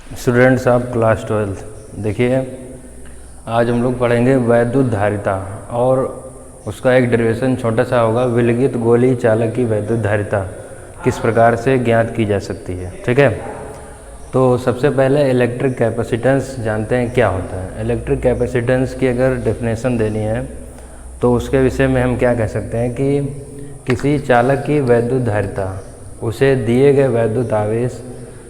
Students of class 12, देखिए आज हम लोग पढ़ेंगे वैद्युत धारिता और उसका एक डेरिवेशन छोटा सा होगा। विलगित गोली चालक की वैद्युत धारिता किस प्रकार से ज्ञात की जा सकती है। ठीक है, तो सबसे पहले इलेक्ट्रिक कैपेसिटेंस जानते हैं क्या होता है। इलेक्ट्रिक कैपेसिटेंस की अगर डेफिनेशन देनी है तो उसके विषय में हम क्या कह सकते हैं कि किसी चालक की वैद्युत धारिता उसे दिए गए वैद्युत आवेश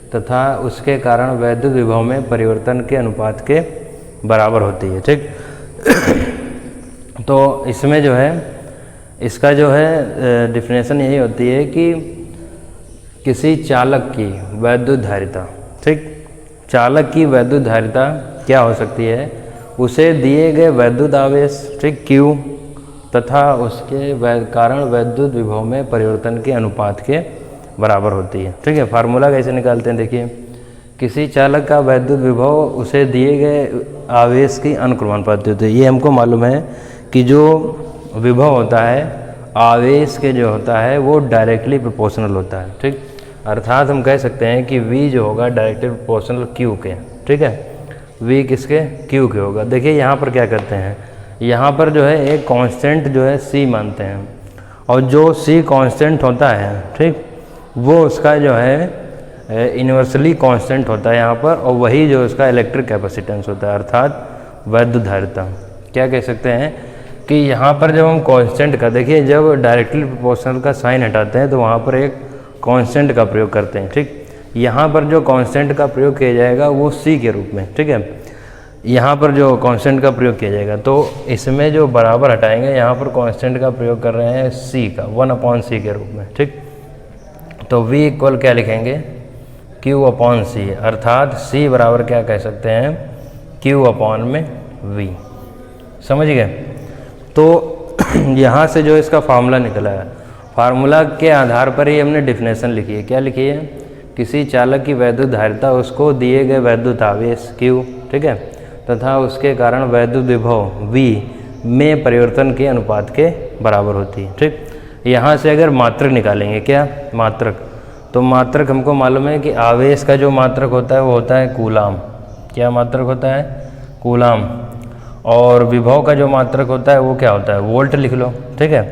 तथा उसके कारण वैद्युत विभव में परिवर्तन के अनुपात के बराबर होती है। ठीक तो इसमें जो है इसका जो है डिफिनेशन यही होती है कि किसी चालक की वैद्युत धारिता, ठीक, चालक की वैद्युत धारिता क्या हो सकती है, उसे दिए गए वैद्युत आवेश, ठीक, Q तथा उसके कारण वैद्युत विभव में परिवर्तन के अनुपात के बराबर होती है। ठीक है, फार्मूला कैसे निकालते हैं, देखिए किसी चालक का वैद्युत विभव उसे दिए गए आवेश की अनुक्रमानुपाती होती है। ये हमको मालूम है कि जो विभव होता है आवेश के जो होता है वो डायरेक्टली प्रोपोर्शनल होता है। ठीक, अर्थात हम कह सकते हैं कि V जो होगा डायरेक्टली प्रोपोर्शनल Q के। ठीक है, V किसके, Q के होगा। देखिए यहाँ पर क्या करते हैं, यहाँ पर जो है एक कांस्टेंट जो है C मानते हैं और जो C कांस्टेंट होता है, ठीक, वो उसका जो है यूनिवर्सली कांस्टेंट होता है यहाँ पर, और वही जो उसका इलेक्ट्रिक कैपेसिटेंस होता है अर्थात वैद्युत धारिता। क्या कह सकते हैं कि यहाँ पर जब हम कांस्टेंट का, देखिए जब डायरेक्टली प्रोपोर्शनल का साइन हटाते हैं तो वहाँ पर एक कांस्टेंट का प्रयोग करते हैं। ठीक, यहाँ पर जो कांस्टेंट का प्रयोग किया जाएगा वो C के रूप में। ठीक है, यहाँ पर जो कांस्टेंट का प्रयोग किया जाएगा तो इसमें जो बराबर हटाएंगे यहाँ पर कांस्टेंट का प्रयोग कर रहे हैं C का 1/C के रूप में। ठीक, तो V इक्वल क्या लिखेंगे, Q/C, अर्थात C बराबर क्या कह सकते हैं, Q/V। समझ गए। तो यहाँ से जो इसका फार्मूला निकला है, फार्मूला के आधार पर ही हमने डिफिनेशन लिखी है। क्या लिखी है, किसी चालक की वैद्युत धारिता उसको दिए गए वैद्युत आवेश Q, ठीक है, तथा उसके कारण वैद्युत विभव V में परिवर्तन के अनुपात के बराबर होती है। ठीक, यहाँ से अगर मात्रक निकालेंगे, क्या मात्रक, तो मात्रक हमको मालूम है कि आवेश का जो मात्रक होता है वो होता है कूलाम। क्या मात्रक होता है, कूलाम। और विभव का जो मात्रक होता है वो क्या होता है, वोल्ट लिख लो। ठीक है,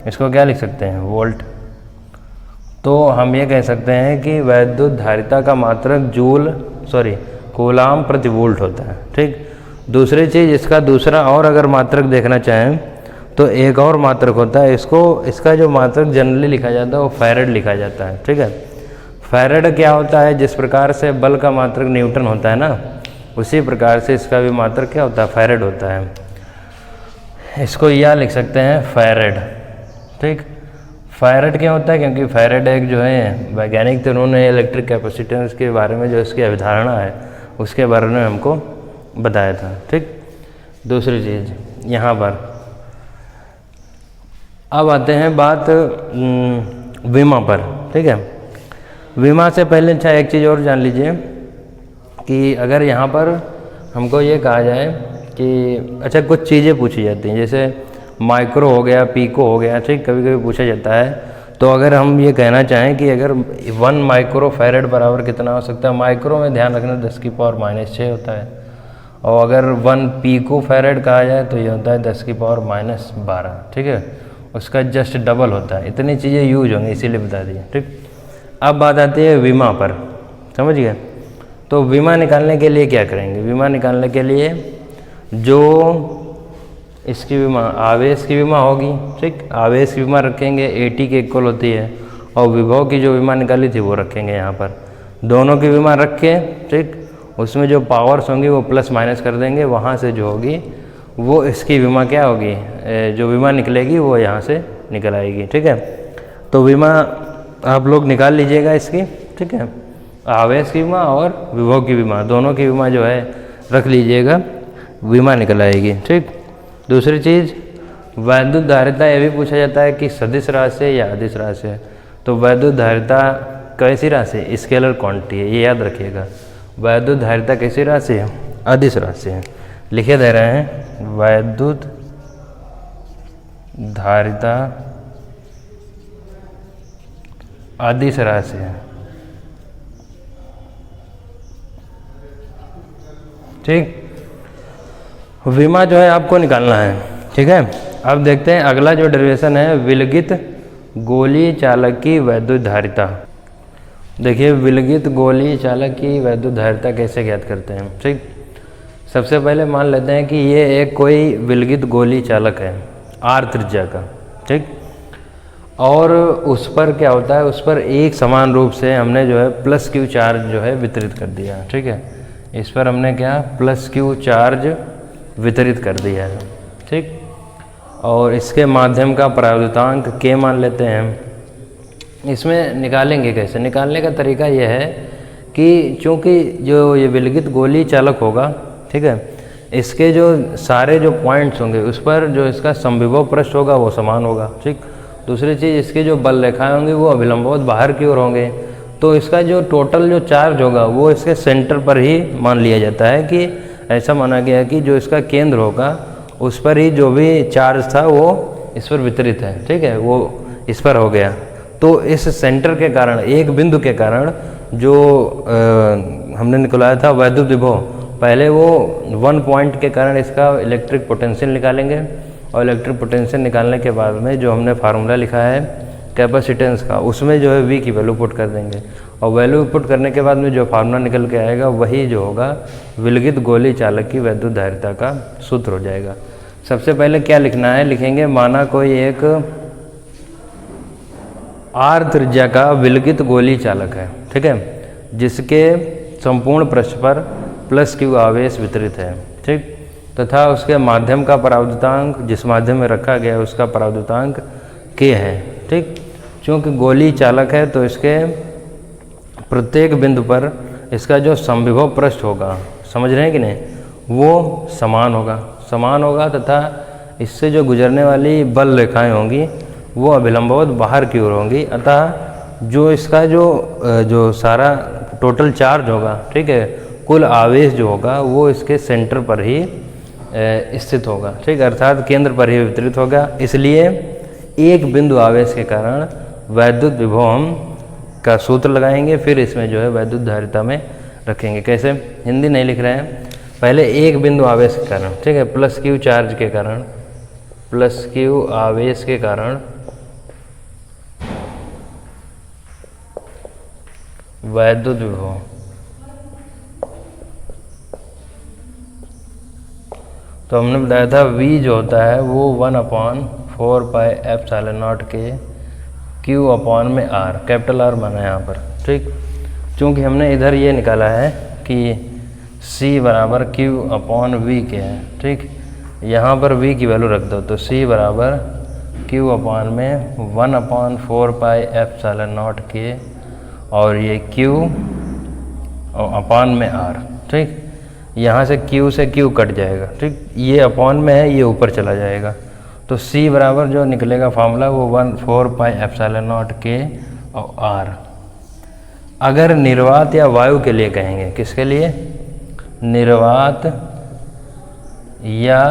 इसको क्या लिख सकते हैं, वोल्ट। तो हम ये कह सकते हैं कि वैद्युत धारिता का मात्रक कूलाम प्रति वोल्ट होता है। ठीक, दूसरी चीज़ इसका दूसरा और अगर मात्रक देखना चाहें तो एक और मात्रक होता है, इसका जो मात्रक जनरली लिखा जाता है वो फैरेड लिखा जाता है। ठीक है, फैरेड क्या होता है, जिस प्रकार से बल का मात्रक न्यूटन होता है ना, उसी प्रकार से इसका भी मात्रक क्या होता है, फैरेड होता है। इसको यह लिख सकते हैं फैरेड। ठीक, फैरेड क्या होता है, क्योंकि फैरेड एक जो है वैज्ञानिक थे, उन्होंने इलेक्ट्रिक कैपेसिटेंस के बारे में जो इसकी अवधारणा है उसके बारे में हमको बताया था। ठीक, दूसरी चीज़ यहाँ पर अब आते हैं बात विमा पर। ठीक है, विमा से पहले अच्छा एक चीज़ और जान लीजिए कि अगर यहाँ पर हमको ये कहा जाए कि अच्छा कुछ चीज़ें पूछी जाती हैं, जैसे माइक्रो हो गया, पीको हो गया, ठीक, कभी कभी पूछा जाता है। तो अगर हम ये कहना चाहें कि अगर 1 माइक्रो फैरेड बराबर कितना हो सकता है, माइक्रो में ध्यान रखना 10⁻⁻6 होता है, और अगर 1 पीको फैरेड कहा जाए तो ये होता है 10⁻12। ठीक है, उसका जस्ट डबल होता है। इतनी चीज़ें यूज होंगी इसीलिए बता दिए। ठीक, अब बात आती है विमा पर, समझ गए। तो विमा निकालने के लिए क्या करेंगे, विमा निकालने के लिए जो इसकी विमा आवेश की विमा होगी, ठीक, आवेश की विमा रखेंगे AT के इक्वल होती है, और विभव की जो विमा निकाली थी वो रखेंगे यहाँ पर। दोनों की विमा रख के, ठीक, उसमें जो पावर्स होंगी वो प्लस माइनस कर देंगे, वहाँ से जो होगी वो इसकी विमा क्या होगी, जो विमा निकलेगी वो यहाँ से निकल आएगी। ठीक है, तो विमा आप लोग निकाल लीजिएगा इसकी। ठीक है, आवेश की विमा और विभव की विमा, दोनों की विमा जो है रख लीजिएगा, विमा निकल आएगी। ठीक, दूसरी चीज़ वैद्युत धारिता, ये भी पूछा जाता है कि सदिश राशि है या अदिश राशि है। तो वैद्युत धारिता कैसी राशि है, स्केलर क्वांटिटी है, ये याद रखिएगा। वैद्युत धारिता कैसी राशि है, अदिश राशि है। लिखे दे रहे हैं वैद्युत धारिता अदिश राशि है। ठीक। विमा जो है आपको निकालना है, ठीक है। अब देखते हैं अगला जो डेरिवेशन है, विलगित गोलीय चालक की वैद्युत धारिता। देखिए विलगित गोलीय चालक की वैद्युत धारिता कैसे ज्ञात करते हैं, ठीक। सबसे पहले मान लेते हैं कि ये एक कोई विलगित गोलीय चालक है R त्रिज्या का, ठीक। और उस पर क्या होता है, उस पर एक समान रूप से हमने जो है प्लस Q चार्ज जो है वितरित कर दिया, ठीक है। इस पर हमने क्या प्लस Q चार्ज वितरित कर दिया है, ठीक। और इसके माध्यम का परावर्तितांक K मान लेते हैं। इसमें निकालेंगे कैसे, निकालने का तरीका यह है कि चूँकि जो ये विलगित गोलीय चालक होगा, ठीक है, इसके जो सारे जो पॉइंट्स होंगे उस पर जो इसका समविभव पृष्ठ होगा वो समान होगा, ठीक। दूसरी चीज़ इसके जो बल रेखाएं होंगी वो अभिलंबवत बाहर की ओर होंगे, तो इसका जो टोटल जो चार्ज होगा वो इसके सेंटर पर ही मान लिया जाता है कि ऐसा माना गया कि जो इसका केंद्र होगा उस पर ही जो भी चार्ज था वो इस पर वितरित है, ठीक है, वो इस पर हो गया। तो इस सेंटर के कारण, एक बिंदु के कारण जो हमने निकाला था वैद्युत विभव, पहले वो 1 पॉइंट के कारण इसका इलेक्ट्रिक पोटेंशियल निकालेंगे और इलेक्ट्रिक पोटेंशियल निकालने के बाद में जो हमने फार्मूला लिखा है कैपेसिटेंस का, उसमें जो है V की वैल्यू पुट कर देंगे और वैल्यू पुट करने के बाद में जो फार्मूला निकल के आएगा वही जो होगा विलगित गोलीय चालक की वैद्युत धारिता का सूत्र हो जाएगा। सबसे पहले क्या लिखना है, लिखेंगे माना कोई एक R त्रिज्या का विलगित गोलीय चालक है, ठीक है, जिसके संपूर्ण पृष्ठ पर प्लस Q आवेश वितरित है, ठीक, तथा उसके माध्यम का परावर्तितांक, जिस माध्यम में रखा गया है उसका परावर्तितांक K है, ठीक। चूँकि गोलीय चालक है तो इसके प्रत्येक बिंदु पर इसका जो समविभव पृष्ठ होगा, समझ रहे हैं कि नहीं, वो समान होगा तथा इससे जो गुजरने वाली बल रेखाएं होंगी वो अभिलंबवत बाहर की ओर होंगी। अतः जो इसका जो सारा टोटल चार्ज होगा, ठीक है, कुल आवेश जो होगा वो इसके सेंटर पर ही स्थित होगा, ठीक, अर्थात केंद्र पर ही वितरित होगा। इसलिए एक बिंदु आवेश के कारण वैद्युत विभव हम का सूत्र लगाएंगे, फिर इसमें जो है वैद्युत धारिता में रखेंगे। कैसे, हिंदी नहीं लिख रहे हैं, पहले एक बिंदु आवेश के कारण, ठीक है, प्लस Q चार्ज के कारण, प्लस Q आवेश के कारण वैद्युत विभव, तो हमने बताया था V जो होता है वो 1/4πε0 के Q में R, कैपिटल R माना है यहाँ पर, ठीक। चूँकि हमने इधर ये निकाला है कि C बराबर Q/V के है, ठीक, यहाँ पर V की वैल्यू रख दो तो C बराबर Q में 1/4πε0 के और ये Q में R, ठीक। यहाँ से Q कट जाएगा, ठीक, ये अपॉन में है, ये ऊपर चला जाएगा, तो C बराबर जो निकलेगा फार्मूला वो 1/4πε0 के और R। अगर निर्वात या वायु के लिए कहेंगे, किसके लिए, निर्वात या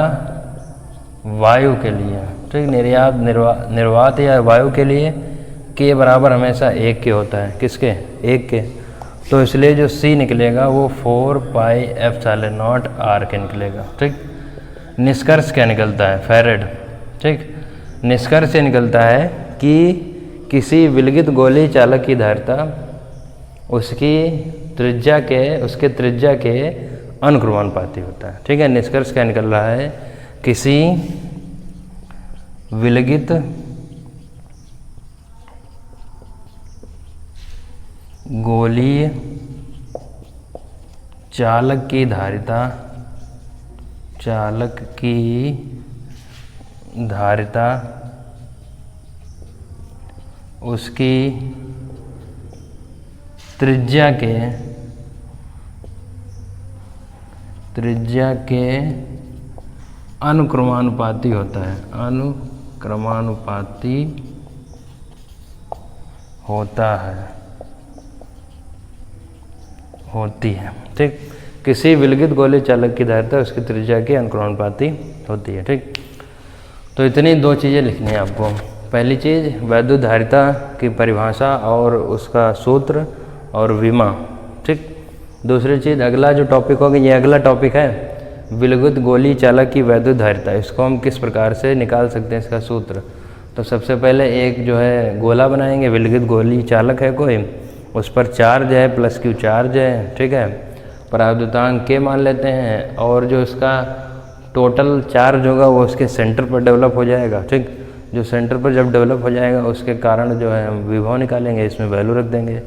वायु के लिए, ठीक, निर्वात या वायु के लिए K बराबर हमेशा 1 के होता है, किसके, 1 के, तो इसलिए जो C निकलेगा वो 4πε0 R के निकलेगा, ठीक। निष्कर्ष क्या निकलता है, फैरेड, ठीक। निष्कर्ष ये निकलता है कि किसी विलगित गोलीय चालक की धारिता उसके त्रिज्या के अनुक्रमानुपाती होता है, ठीक है। निष्कर्ष क्या निकल रहा है, किसी विलगित गोलीय चालक की धारिता उसकी त्रिज्या के अनुक्रमानुपाती होता है, अनुक्रमानुपाती होती है, ठीक। किसी विलगित गोलीय चालक की धारिता उसकी त्रिज्या के अनुक्रमानुपाती होती है, ठीक। तो इतनी 2 चीज़ें लिखनी है आपको। पहली चीज़ वैद्युत धारिता की परिभाषा और उसका सूत्र और विमा, ठीक। दूसरी चीज़, अगला जो टॉपिक होगा, ये अगला टॉपिक है विलुगुत गोली चालक की वैद्युत धारिता। इसको हम किस प्रकार से निकाल सकते हैं, इसका सूत्र। तो सबसे पहले एक जो है गोला बनाएंगे, विलुगुत गोली चालक है कोई, उस पर चार्ज है प्लस क्यू चार्ज है, ठीक है, पराविद्युतांक के मान लेते हैं, और जो इसका टोटल चार्ज होगा वो उसके सेंटर पर डेवलप हो जाएगा, ठीक। जो सेंटर पर जब डेवलप हो जाएगा उसके कारण जो है हम विभव निकालेंगे, इसमें वैल्यू रख देंगे,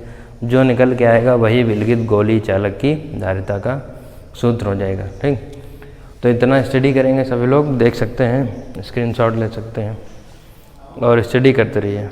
जो निकल के आएगा वही विलुगुत गोली चालक की धारिता का सूत्र हो जाएगा, ठीक। तो इतना स्टडी करेंगे सभी लोग, देख सकते हैं, स्क्रीनशॉट ले सकते हैं और स्टडी करते रहिए।